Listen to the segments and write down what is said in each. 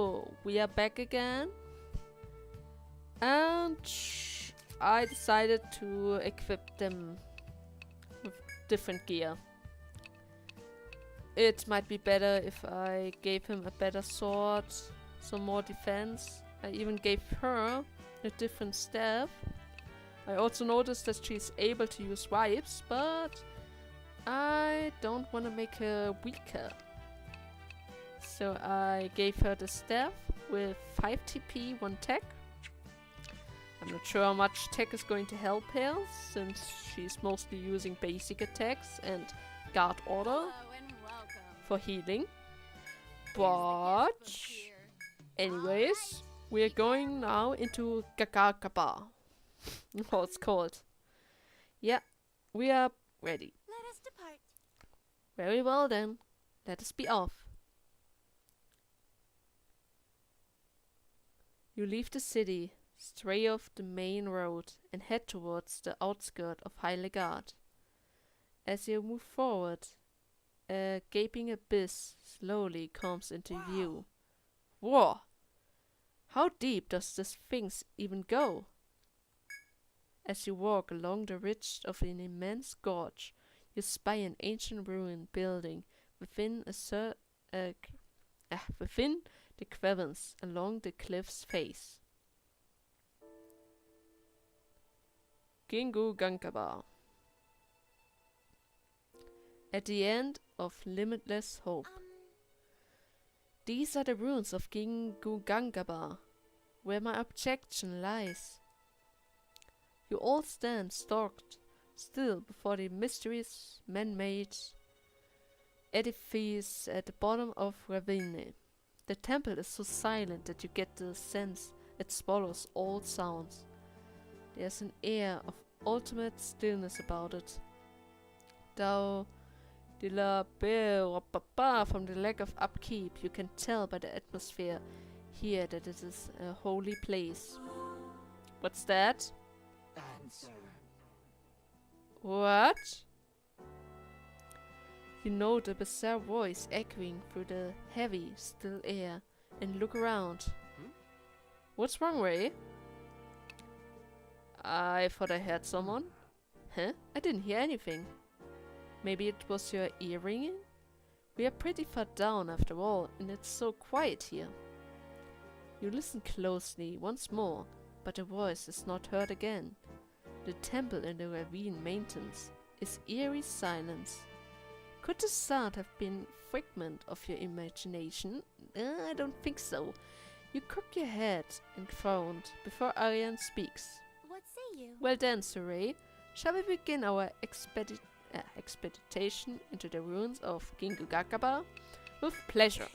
So, we are back again. And I decided to equip them with different gear. It might be better if I gave him a better sword, some more defense. I even gave her a different staff. I also noticed that she's able to use vibes, but I don't want to make her weaker. So I gave her the staff with 5 TP, 1 tech. I'm not sure how much tech is going to help her, since she's mostly using basic attacks and guard order for healing. But anyways, we are going now into Gagagaba. How it's called. Yeah, we are ready. Let us depart. Very well then, let us be off. You leave the city, stray off the main road, and head towards the outskirts of Heiligard. As you move forward, a gaping abyss slowly comes into view. Whoa! How deep does this thing even go? As you walk along the ridge of an immense gorge, you spy an ancient ruined building within within the caverns along the cliff's face. Gingu Gankaba. At the end of limitless hope. These are the ruins of Gingu Gankaba, where my objection lies. You all stand stalked still before the mysterious man-made edifice at the bottom of Ravine. The temple is so silent that you get the sense it swallows all sounds. There's an air of ultimate stillness about it. Though from the lack of upkeep, you can tell by the atmosphere here that it is a holy place. What's that? Answer. What? You know the bizarre voice echoing through the heavy, still air, and look around. What's wrong, Ray? I thought I heard someone. Huh? I didn't hear anything. Maybe it was your ear ringing? We are pretty far down after all, and it's so quiet here. You listen closely once more, but the voice is not heard again. The temple in the ravine mountains is eerie silence. Could the sound have been a figment of your imagination? I don't think so. You cock your head and frown before Arian speaks. What say you? Well then, Saray, shall we begin our expedition into the ruins of Gingugakaba? With pleasure.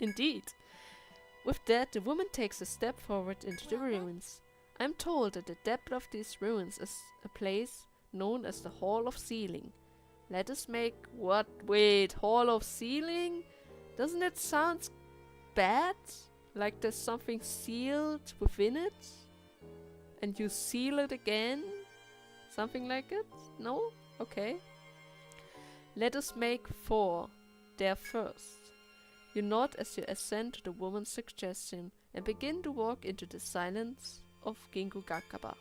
Indeed. With that, the woman takes a step forward into the ruins. I'm told that the depth of these ruins is a place known as the Hall of Sealing. Let us make what? Wait, Hall of Sealing? Doesn't it sound bad? Like there's something sealed within it? And you seal it again? Something like it? No? Okay. Let us make 4 there first. You nod as you assent to the woman's suggestion and begin to walk into the silence of Gingugakaba.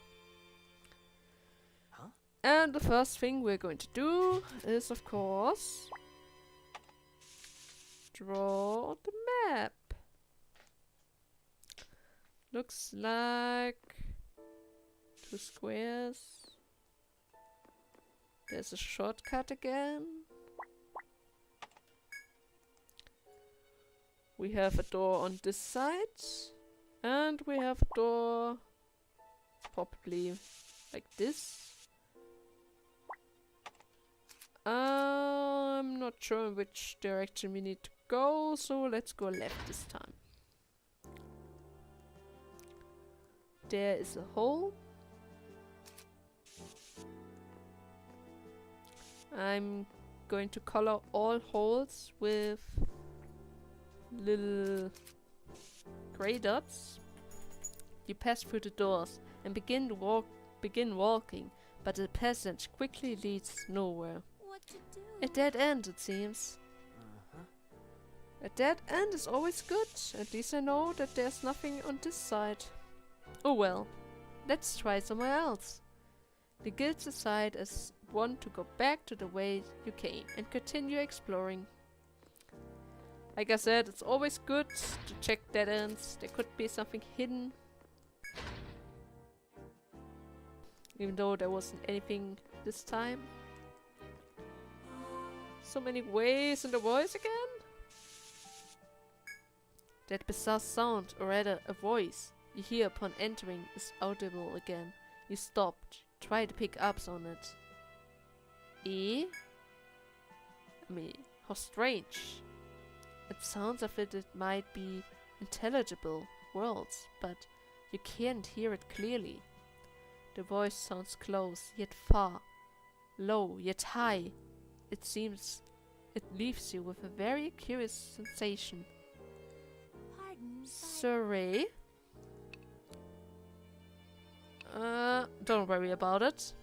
Huh? And the first thing we're going to do is, of course, draw the map. Looks like 2 squares. There's a shortcut again. We have a door on this side. And we have a door probably like this. I'm not sure in which direction we need to go, so let's go left this time. There is a hole. I'm going to color all holes with little gray dots. You pass through the doors and begin walking, but the passage quickly leads nowhere. What to do? A dead end, it seems. A dead end is always good. At least I know that there's nothing on this side. Oh well. Let's try somewhere else. The guild decide as one to go back to the way you came and continue exploring. Like I said, it's always good to check dead ends. There could be something hidden. Even though there wasn't anything this time. So many ways in the voice again? That bizarre sound, or rather a voice, you hear upon entering is audible again. You stop, try to pick up on it. I mean, how strange. It sounds as if it might be intelligible words, but you can't hear it clearly. The voice sounds close, yet far. Low, yet high. It seems it leaves you with a very curious sensation. Sorry. Don't worry about it.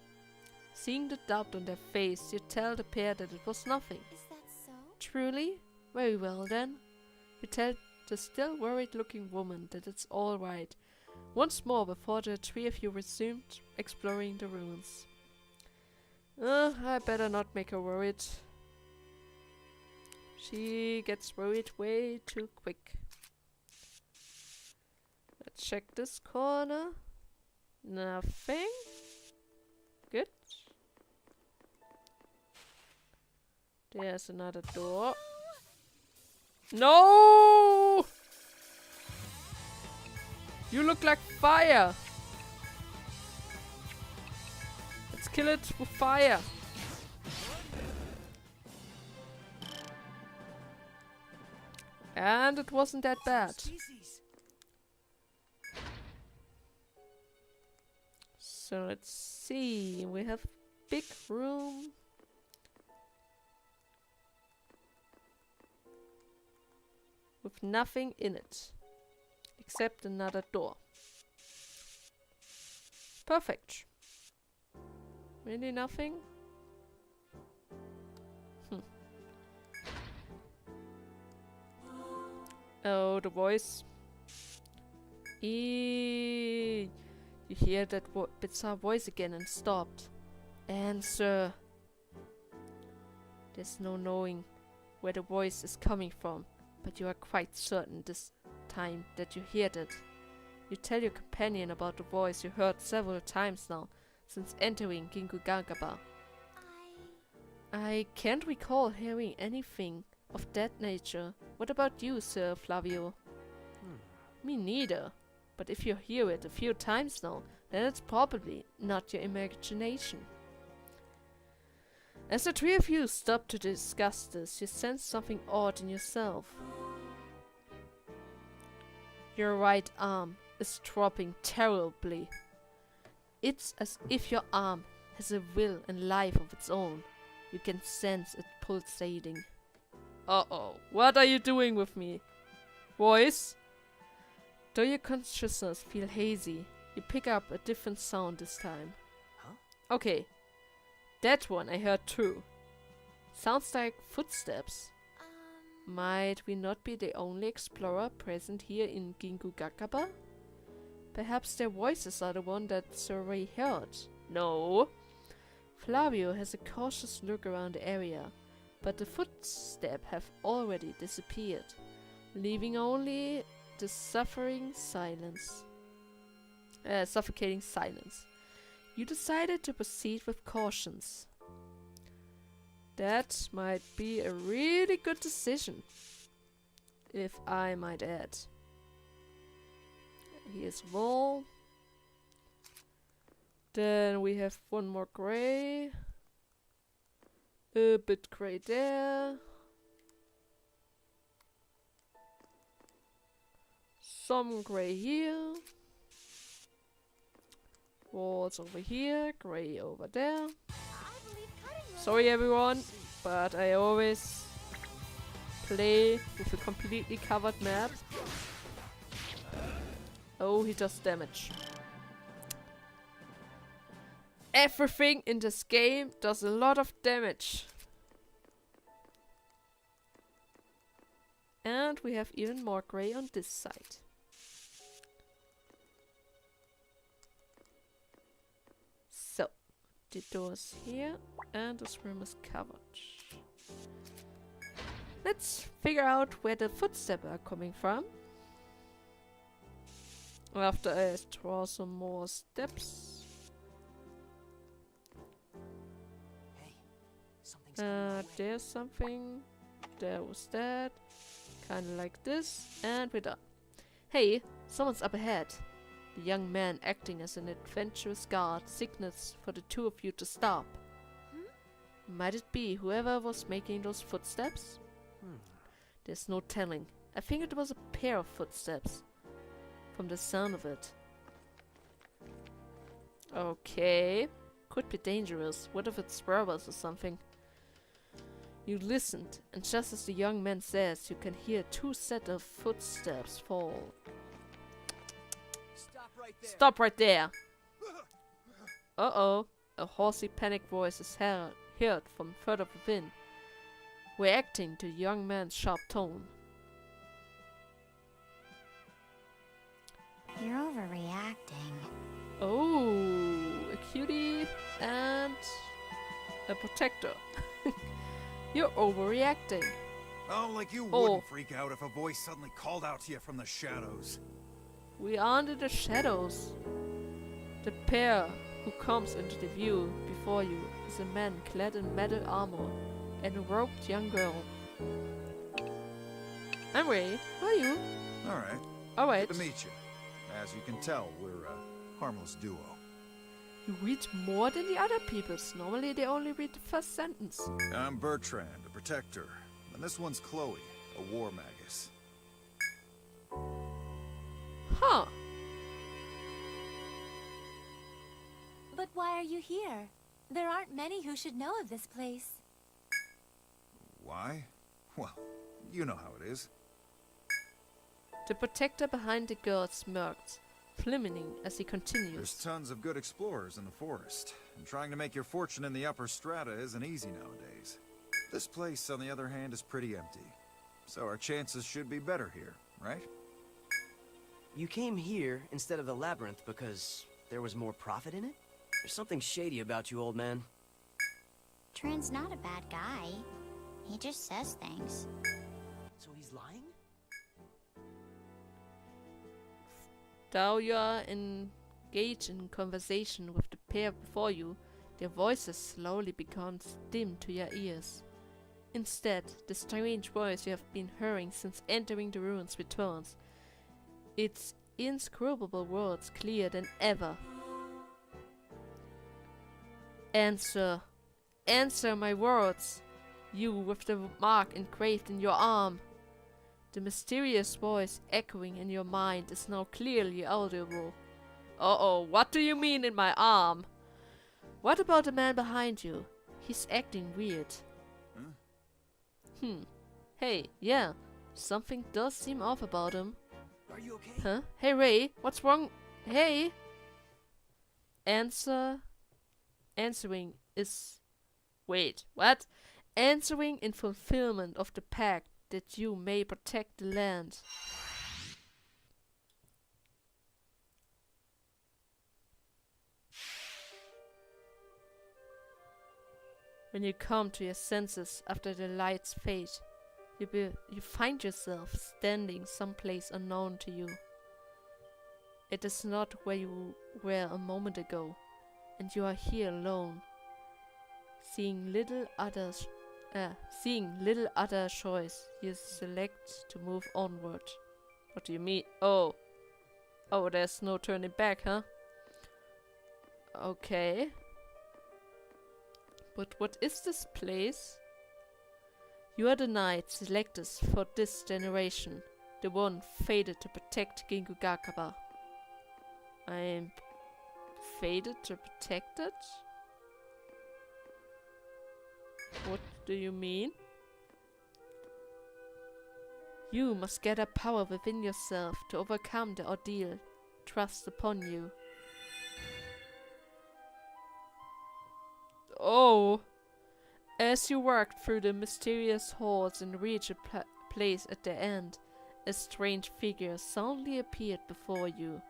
Seeing the doubt on their face, you tell the pair that it was nothing. Is that so? Truly? Very well then. You tell the still worried looking woman that it's alright. Once more before the three of you resumed exploring the ruins. I better not make her worried. She gets worried way too quick. Let's check this corner. Nothing. Good. There's another door. No! You look like fire! Let's kill it with fire! And it wasn't that bad. So let's see. We have big room. With nothing in it. Except another door. Perfect. Really nothing? Oh, the voice. You hear that bizarre voice again and stopped. Answer. There's no knowing where the voice is coming from, but you are quite certain this time that you heard it. You tell your companion about the voice you heard several times now, since entering Gingugagaba. I can't recall hearing anything of that nature. What about you, Sir Flavio? Me neither. But if you hear it a few times now, then it's probably not your imagination. As the three of you stop to discuss this, you sense something odd in yourself. Your right arm is dropping terribly. It's as if your arm has a will and life of its own. You can sense it pulsating. Uh-oh, what are you doing with me? Voice? Though your consciousness feel hazy, you pick up a different sound this time. Huh? Okay, that one I heard too. Sounds like footsteps. Might we not be the only explorer present here in Gingugakaba? Perhaps their voices are the one that Survey heard. No. Flavio has a cautious look around the area, but the footsteps have already disappeared, leaving only the suffocating silence. You decided to proceed with cautions. That might be a really good decision, if I might add. Here's wall. Then we have one more gray. A bit gray there. Some gray here. Walls over here, gray over there. Sorry everyone, but I always play with a completely covered map. Oh, he does damage. Everything in this game does a lot of damage. And we have even more grey on this side. So, the door's here, and this room is covered. Let's figure out where the footsteps are coming from. After I draw some more steps. Hey, something's coming our way. There's something. There was that. Kinda like this. And we're done. Hey, someone's up ahead. The young man acting as an adventurous guard signals for the two of you to stop. Might it be whoever was making those footsteps? There's no telling. I think it was a pair of footsteps. From the sound of it. Okay. Could be dangerous. What if it's robbers or something? You listened, and just as the young man says, you can hear two set of footsteps fall. Stop right there. Stop right there! Uh-oh. A horsey panic voice is heard from further within, reacting to the young man's sharp tone. You're overreacting. Oh, a cutie and a protector. You're overreacting. Oh, like you Oh. wouldn't freak out if a voice suddenly called out to you from the shadows. We are under the shadows. The pair who comes into the view before you is a man clad in metal armor and a robed young girl. I'm Ray. Who are you? Alright, Alright. good to meet you. As you can tell, we're a harmless duo. You read more than the other peoples. Normally they only read the first sentence. I'm Bertrand, a protector. And this one's Chloe, a war magus. Huh. But why are you here? There aren't many who should know of this place. Why? Well, you know how it is. The protector behind the girl smirked, flimmening as he There's continues. tons of good explorers in the forest, and trying to make your fortune in the upper strata isn't easy nowadays. This place, on the other hand, is pretty empty. So our chances should be better here, right? You came here instead of the labyrinth because there was more profit in it? There's something shady about you, old man. Trin's not a bad guy. He just says things. So he's lying? Now you are engaged in conversation with the pair before you, their voices slowly become dim to your ears. Instead, the strange voice you have been hearing since entering the ruins returns, its inscrutable words clearer than ever. Answer. Answer my words. You with the mark engraved in your arm. The mysterious voice echoing in your mind is now clearly audible. Uh-oh, what do you mean in my arm? What about the man behind you? He's acting weird. Hey, yeah, something does seem off about him. Are you okay? Huh? Hey Ray, what's wrong? Hey! Answering is... Wait, what? Answering in fulfillment of the pact that you may protect the land. When you come to your senses after the lights fade, you find yourself standing someplace unknown to you. It is not where you were a moment ago, and you are here alone, seeing little other choice. You select to move onward. What do you mean? Oh, there's no turning back, huh? Okay. But what is this place? You are the knight selected for this generation, the one fated to protect Gingugakaba. I am fated to protect it? What do you mean? You must gather power within yourself to overcome the ordeal thrust upon you. Oh! As you worked through the mysterious halls and reached a place at their end, a strange figure suddenly appeared before you.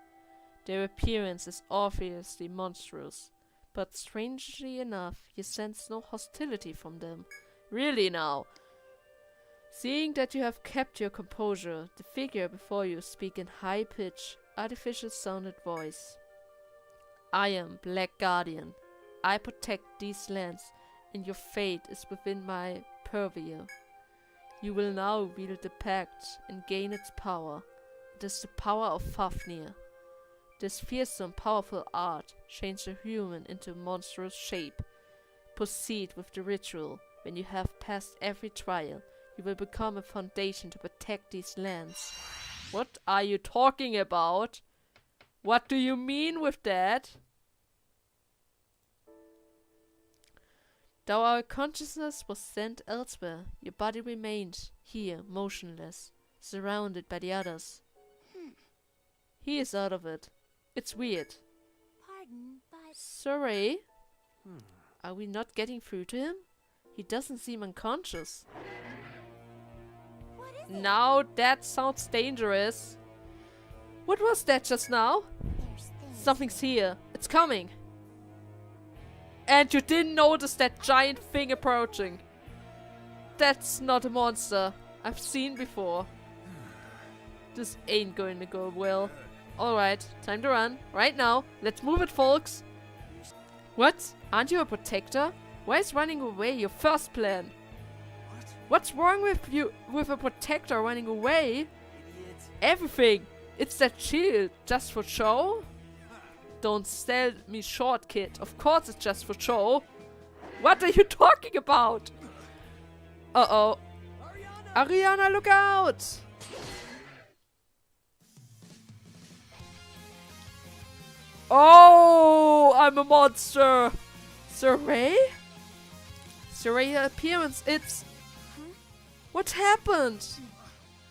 Their appearance is obviously monstrous, but strangely enough, you sense no hostility from them. Really now? Seeing that you have kept your composure, the figure before you speaks in high-pitched, artificial-sounded voice. I am Black Guardian. I protect these lands, and your fate is within my purview. You will now wield the pact and gain its power. It is the power of Fafnir. This fearsome, powerful art changes a human into a monstrous shape. Proceed with the ritual. When you have passed every trial, you will become a foundation to protect these lands. What are you talking about? What do you mean with that? Though our consciousness was sent elsewhere, your body remained here, motionless, surrounded by the others. He is out of it. It's weird. Pardon, but... Sorry? Are we not getting through to him? He doesn't seem unconscious. What is it? Now that sounds dangerous. What was that just now? There's things. Something's here. It's coming. And you didn't notice that giant thing approaching. That's not a monster I've seen before. This ain't going to go well. Alright, time to run. Right now. Let's move it, folks. What? Aren't you a protector? Why is running away your first plan? What's wrong with you with a protector running away? Idiot. Everything. It's that shield. Just for show? Don't sell me short, kid. Of course it's just for show. What are you talking about? Uh-oh. Ariana, look out! Oh, I'm a monster! Saray? Saray appearance, it's... What happened?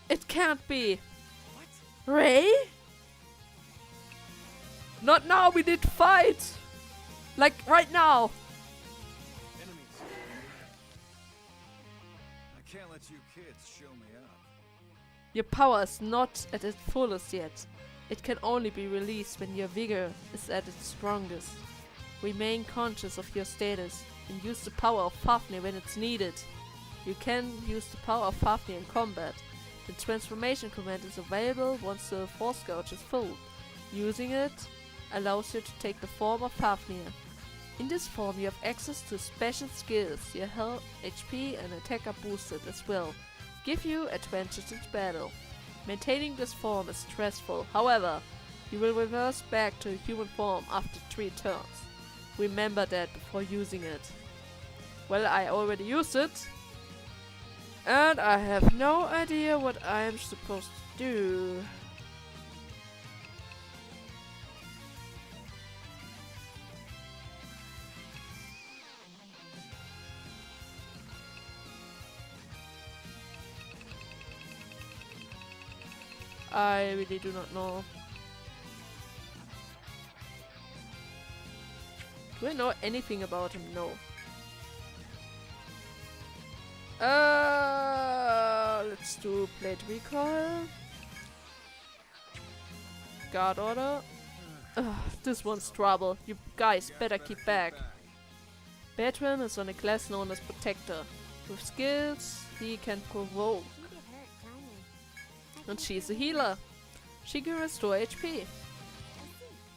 It can't be. Ray? Not now, we need to fight! Like, right now! Enemies. I can't let you kids show me up. Your power is not at its fullest yet. It can only be released when your vigor is at its strongest. Remain conscious of your status and use the power of Fafnir when it's needed. You can use the power of Fafnir in combat. The transformation command is available once the Force Gouge is full. Using it allows you to take the form of Fafnir. In this form you have access to special skills. Your health, HP and attack are boosted as well. Give you advantage in battle. Maintaining this form is stressful. However, you will reverse back to human form after 3 turns. Remember that before using it. Well, I already used it. And I have no idea what I am supposed to do. I really do not know. Do I know anything about him? No. Let's do Blade Recoil. Guard Order. This one's trouble. You guys better keep back. Etrian is on a class known as Protector. With skills, he can provoke. And she's a healer. She can restore HP.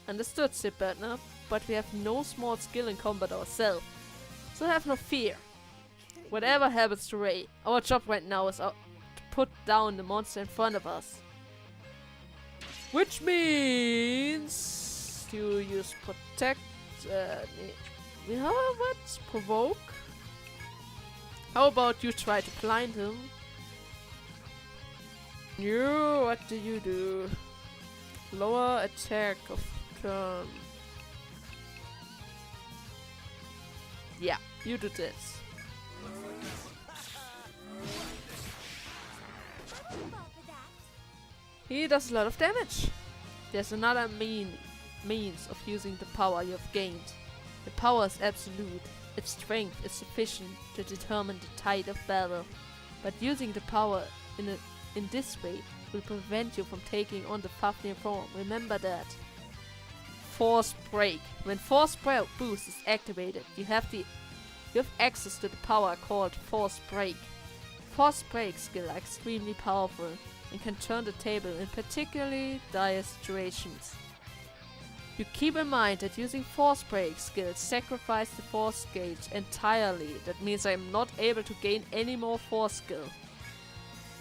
Understood, Sir Partner, but we have no small skill in combat ourselves. So have no fear. Whatever happens to Ray, our job right now is to put down the monster in front of us. Which means you use protect. What? Provoke? How about you try to blind him? You, what do you do? Lower attack of turn. Yeah, you do this. He does a lot of damage. There's another means of using the power you have gained. The power is absolute. Its strength is sufficient to determine the tide of battle. But using the power in this way will prevent you from taking on the Fafnir form. Remember that. Force Break. When Force Boost is activated, you have access to the power called Force Break. Force Break skill are extremely powerful and can turn the table in particularly dire situations. You keep in mind that using Force Break skills sacrifice the Force Gauge entirely. That means I am not able to gain any more Force skill.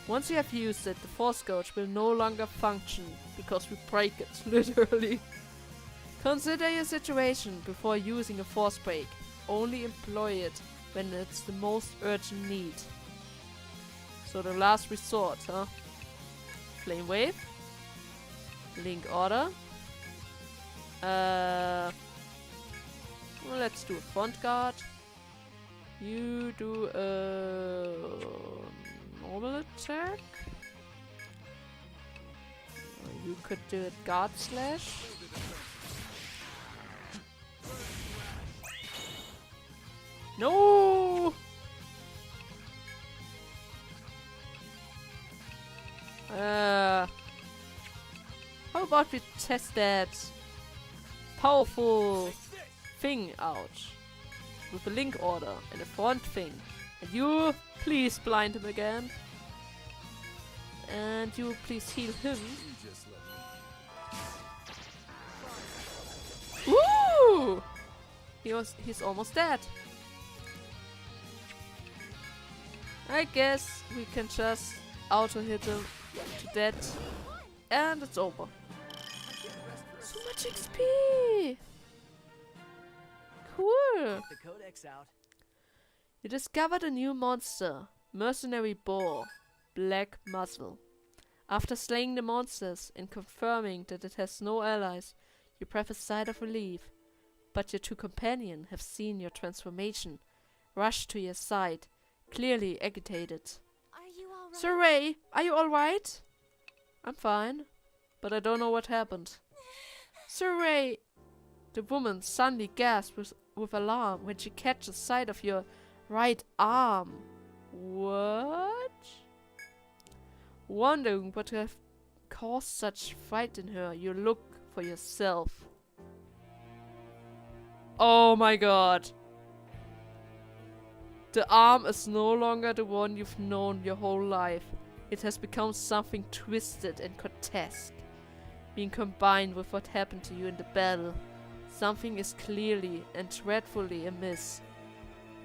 Once you have used it, the Force Gauge will no longer function because we break it, literally. Consider your situation before using a Force Break. Only employ it when it's the most urgent need. So the last resort, huh? Flame Wave. Link Order. Well, let's do a Front Guard. You do a normal attack. You could do a Guard Slash. No! How about we test that powerful thing out with a Link Order and a Front thing. And you please blind him again. And you please heal him. Woo! He's almost dead. I guess we can just auto hit him to death. And it's over. So much XP! Cool! The codex out. You discovered a new monster. Mercenary Boar. Black Muzzle. After slaying the monsters and confirming that it has no allies, you breathe a sigh of relief. But your two companions have seen your transformation, rush to your side, clearly agitated. Are you alright? Sir Ray, are you alright? I'm fine, but I don't know what happened. Sir Ray! The woman suddenly gasps with alarm when she catches sight of your right arm. What? Wondering what could have caused such fright in her, you look for yourself. Oh my god. The arm is no longer the one you've known your whole life. It has become something twisted and grotesque, being combined with what happened to you in the battle. Something is clearly and dreadfully amiss.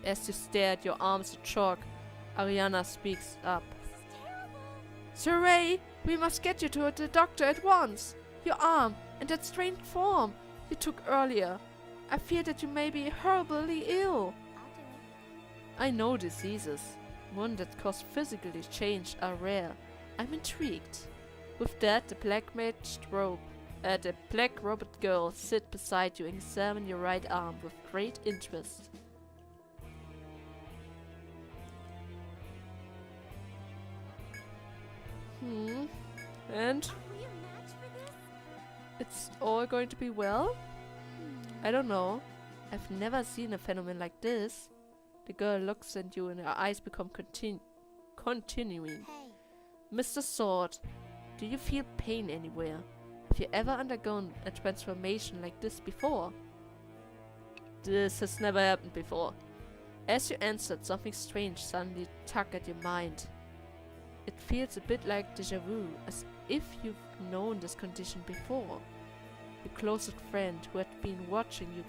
As you stare at your arms in shock, Ariana speaks up. This is terrible. Sir Ray, we must get you to the doctor at once. Your arm and that strange form you took earlier. I fear that you may be horribly ill. I'll do it. I know diseases. One that cause physical change are rare. I'm intrigued. With that, the black robot girl sit beside you and examine your right arm with great interest. And Are we a match for this? it's all going to be well? I don't know. I've never seen a phenomenon like this. The girl looks at you and her eyes become continuing. Hey, Mr. Sword, do you feel pain anywhere? Have you ever undergone a transformation like this before? This has never happened before. As you answered, something strange suddenly tugged at your mind. It feels a bit like déjà vu, as if you've known this condition before. Your closest friend who had been watching you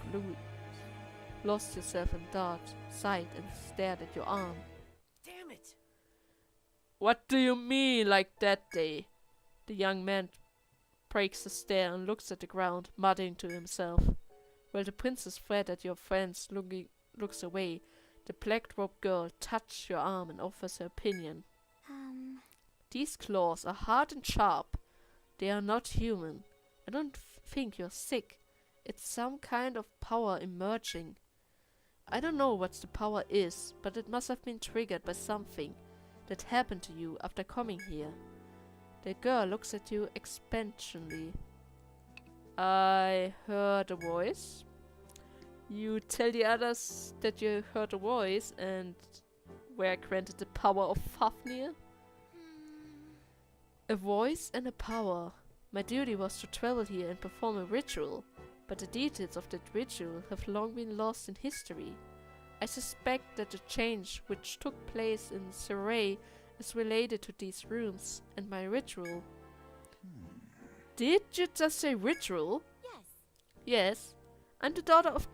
lost yourself in dark sight and stared at your arm. Damn it! What do you mean, like that day? The young man breaks the stare and looks at the ground, muttering to himself. While the princess fled at your friends looks away, the black-robed girl touches your arm and offers her opinion. These claws are hard and sharp. They are not human. I don't think you're sick. It's some kind of power emerging. I don't know what the power is, but it must have been triggered by something that happened to you after coming here. The girl looks at you expansionally. I heard a voice. You tell the others that you heard a voice and were granted the power of Fafnir? A voice and a power. My duty was to travel here and perform a ritual, but the details of that ritual have long been lost in history. I suspect that the change which took place in Surrey is related to these rooms and my ritual. Did you just say ritual? Yes. Yes. I'm the daughter of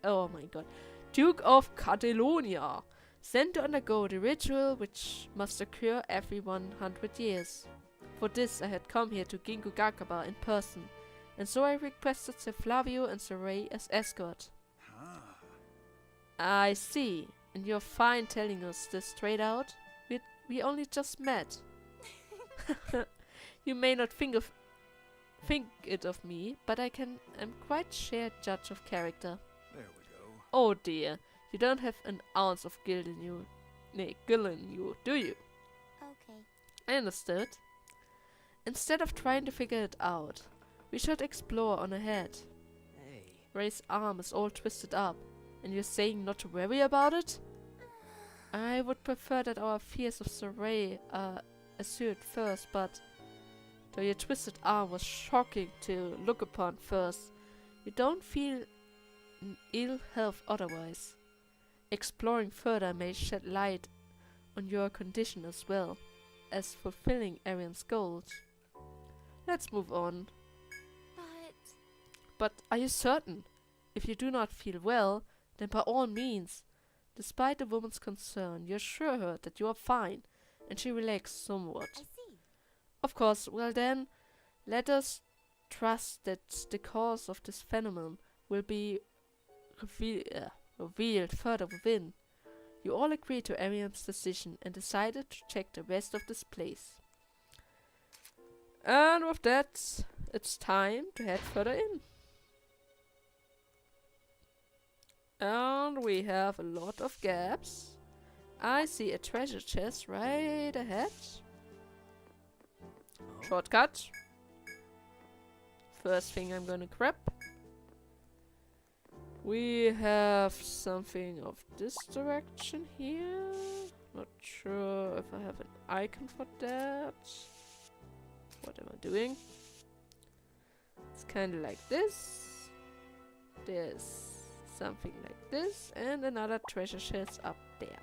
oh my god. Duke of Catalonia, sent to undergo the ritual which must occur every 100 years. For this I had come here to Gingugakaba in person, and so I requested Sir Flavio and Sir Ray as escort. I see, and you're fine telling us this straight out? We only just met. You may not think it of me, but I'm quite shared judge of character. There we go. Oh dear, you don't have an ounce of guilt in you. Nay, guilt in you, do you? Okay. I understood. Instead of trying to figure it out, we should explore on ahead. Hey. Ray's arm is all twisted up, and you're saying not to worry about it? I would prefer that our fears of Sir Ray are assured first, but though your twisted arm was shocking to look upon first, you don't feel in ill health otherwise. Exploring further may shed light on your condition as well as fulfilling Arian's goals. Let's move on. But are you certain? If you do not feel well, then by all means. Despite the woman's concern, you assure her that you are fine, and she relaxed somewhat. I see. Of course, well then, let us trust that the cause of this phenomenon will be revealed further within. You all agreed to Arian's decision and decided to check the rest of this place. And with that, it's time to head further in. And we have a lot of gaps. I see a treasure chest right ahead. Shortcut. First thing I'm gonna grab. We have something of this direction here. Not sure if I have an icon for that. What am I doing? It's kinda like this. There's something like this, and another treasure chest up there.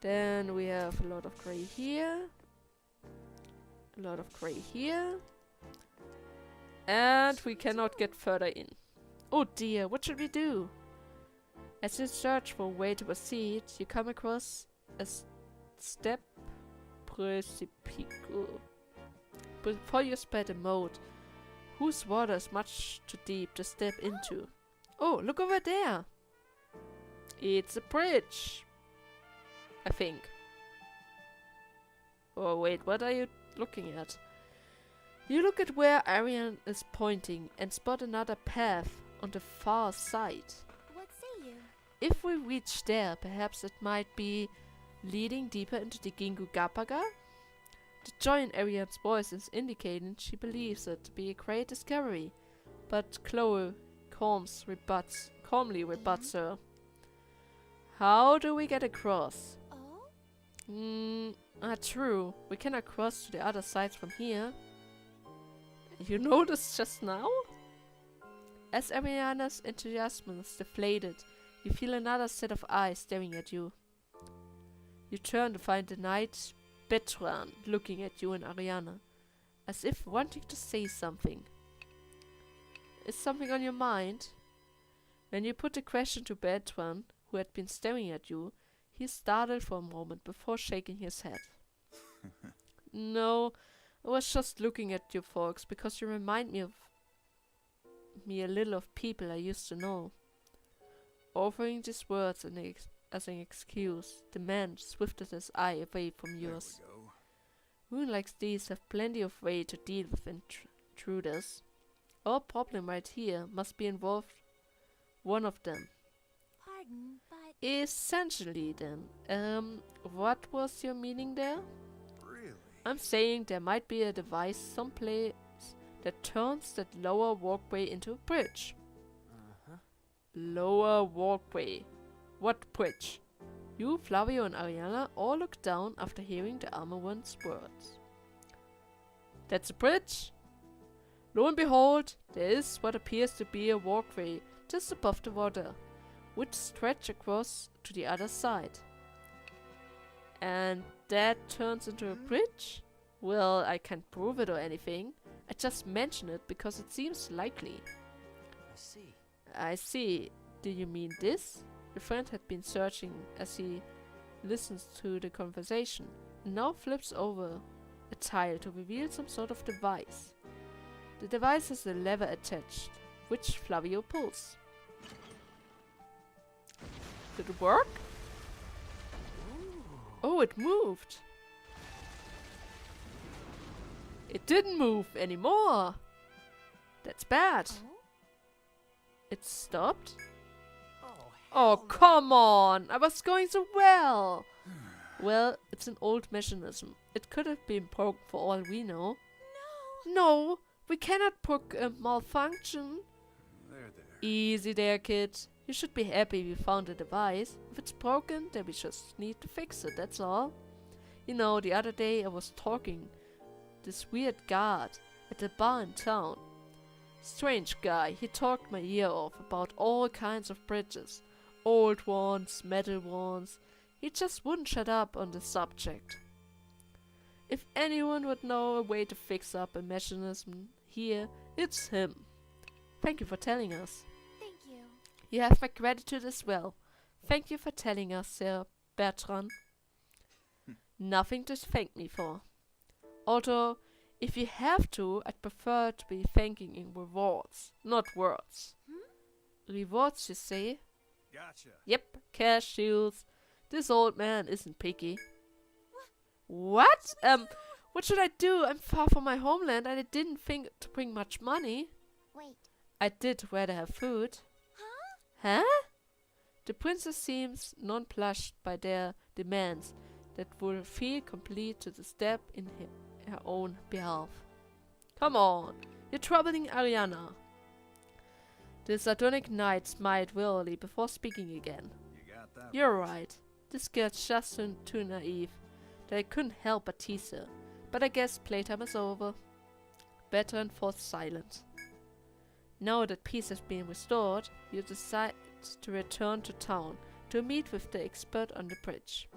Then we have a lot of gray here. A lot of gray here. And we cannot get further in. Oh dear, what should we do? As you search for a way to proceed, you come across a step precipice. Before you spot a moat, whose water is much too deep to step into. Oh, look over there! It's a bridge! I think. Oh wait, what are you looking at? You look at where Arian is pointing and spot another path on the far side. What say you? If we reach there, perhaps it might be leading deeper into the Gingugapaga? The joy in Arian's voice is indicating she believes it to be a great discovery, but Chloe calmly rebuts her. How do we get across? Oh? True. We cannot cross to the other side from here. You noticed just now? As Ariana's enthusiasm is deflated, you feel another set of eyes staring at you. You turn to find the knight Bertrand looking at you and Ariana, as if wanting to say something. Is something on your mind? When you put the question to Bertrand, who had been staring at you, he startled for a moment before shaking his head. No, I was just looking at you folks because you remind me a little of people I used to know. Offering these words as an excuse, the man swifted his eye away from yours. There we go. Women like these have plenty of way to deal with intruders. Our problem right here must be involved one of them. Pardon, but... Essentially then, what was your meaning there? Really? I'm saying there might be a device someplace that turns that lower walkway into a bridge. Lower walkway. What bridge? You, Flavio and Ariana all look down after hearing the armor one's words. That's a bridge. Lo and behold, there is what appears to be a walkway just above the water, which stretches across to the other side. And that turns into a bridge? Well, I can't prove it or anything. I just mention it because it seems likely. I see. I see. Do you mean this? The friend had been searching as he listens to the conversation, and now flips over a tile to reveal some sort of device. The device has a lever attached, which Flavio pulls. Did it work? Oh, it moved! It didn't move anymore! That's bad. It stopped? Oh, come on! I was going so well! Well, it's an old mechanism. It could have been broken for all we know. No! We cannot poke a malfunction! There. Easy there, kid. You should be happy we found a device. If it's broken, then we just need to fix it, that's all. You know, the other day I was talking this weird guard at the bar in town. Strange guy, he talked my ear off about all kinds of bridges. Old ones, metal ones. He just wouldn't shut up on the subject. If anyone would know a way to fix up a mechanism here, it's him. Thank you for telling us. Thank you. You have my gratitude as well. Thank you for telling us, Sir Bertrand. Nothing to thank me for. Although, if you have to, I'd prefer to be thanking in rewards, not words. Rewards, you say? Gotcha. Yep, cash shields. This old man isn't picky. What? What should I do? I'm far from my homeland and I didn't think to bring much money. Wait. I did rather have food. Huh? Huh? The princess seems nonplussed by their demands that will feel complete to the step in her own behalf. Come on, you're troubling Ariana. The sardonic knight smiled wearily before speaking again. You got that. You're right. This girl's just too naive that I couldn't help but tease her. But I guess playtime is over. Bertrand falls silent. Now that peace has been restored, you decide to return to town to meet with the expert on the bridge.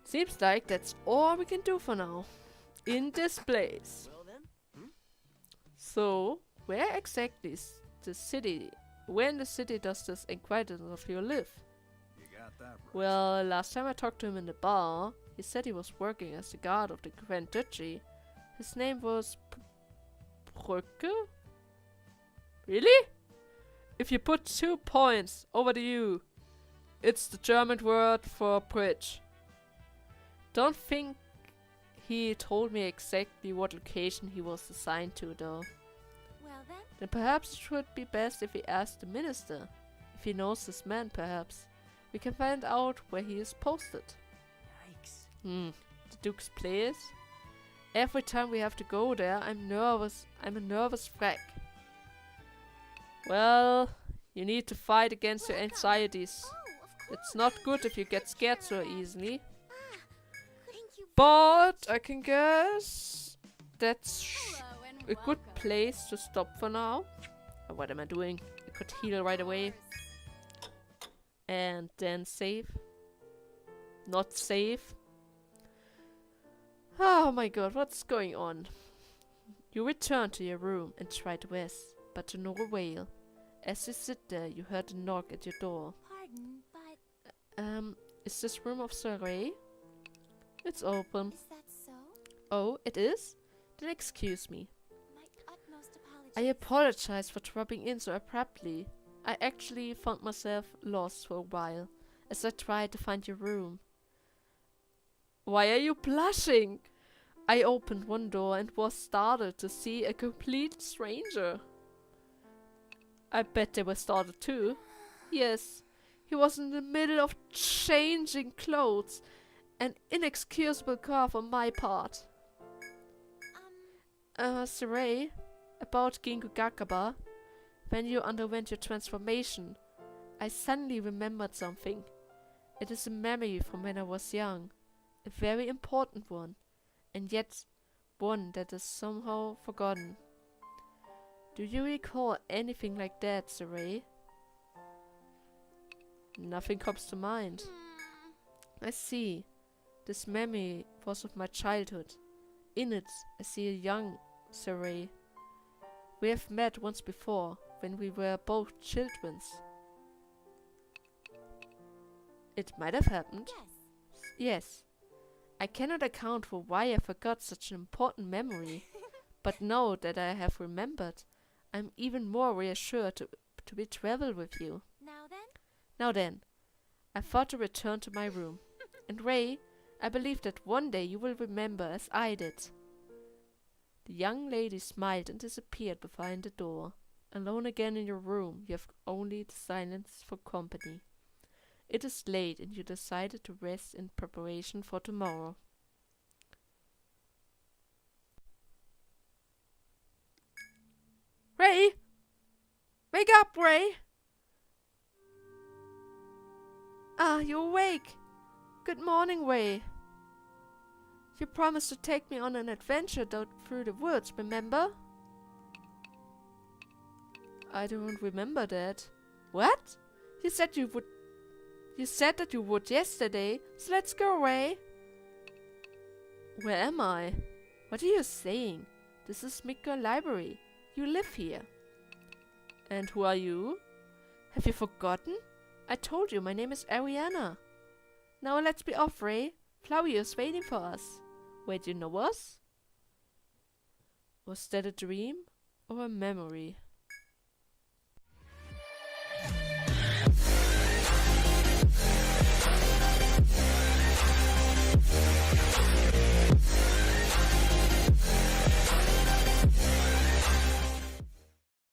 Seems like that's all we can do for now. In this place. Well then. So, where exactly is the city? Where in the city does this inquirer of you live? You got that right. Well, last time I talked to him in the bar, he said he was working as the guard of the Grand Duchy. His name was Brücke? Really? If you put 2 points over the U, it's the German word for bridge. Don't think he told me exactly what location he was assigned to, though. Well then. Then perhaps it would be best if we ask the minister. If he knows this man, perhaps. We can find out where he is posted. Yikes. The Duke's place? Every time we have to go there, I'm nervous. I'm a nervous wreck. Well, you need to fight against your anxieties. Oh, of course. It's not good if you get scared so easily. Thank you. But I can guess that's Hello and a good place to stop for now. What am I doing? I could heal right away. And then save. Not save. Oh my god, what's going on? You return to your room and try to rest, but to no avail. As you sit there, you heard a knock at your door. Pardon, but Is this room of Sir Ray? It's open. is that so? Oh, it is? Then excuse me. My utmost apologies. I apologize for dropping in so abruptly. I actually found myself lost for a while, as I tried to find your room. Why are you blushing? I opened one door and was startled to see a complete stranger. I bet they were startled too. Yes, he was in the middle of changing clothes. An inexcusable cough on my part. Saray, about Gingu Gakaba. When you underwent your transformation, I suddenly remembered something. It is a memory from when I was young. A very important one. and yet one that is somehow forgotten. Do you recall anything like that, Saray? Nothing comes to mind. I see. This memory was of my childhood. In it, I see a young Saray. We have met once before, when we were both children. It might have happened. Yes. I cannot account for why I forgot such an important memory, but now that I have remembered, I'm even more reassured to be travel with you. Now then, I thought to return to my room. And Ray, I believe that one day you will remember as I did. The young lady smiled and disappeared behind the door. Alone again in your room, you have only the silence for company. It is late and you decided to rest in preparation for tomorrow. Ray! Wake up, Ray! Ah, you're awake. Good morning, Ray. You promised to take me on an adventure through the woods, remember? I don't remember that. What? You said you would. You said that you would yesterday, so let's go, Ray. Where am I? What are you saying? This is Midgar Library. You live here. And who are you? Have you forgotten? I told you my name is Ariana. Now let's be off, Ray. Flowey is waiting for us. Wait, you know us? Was that a dream or a memory?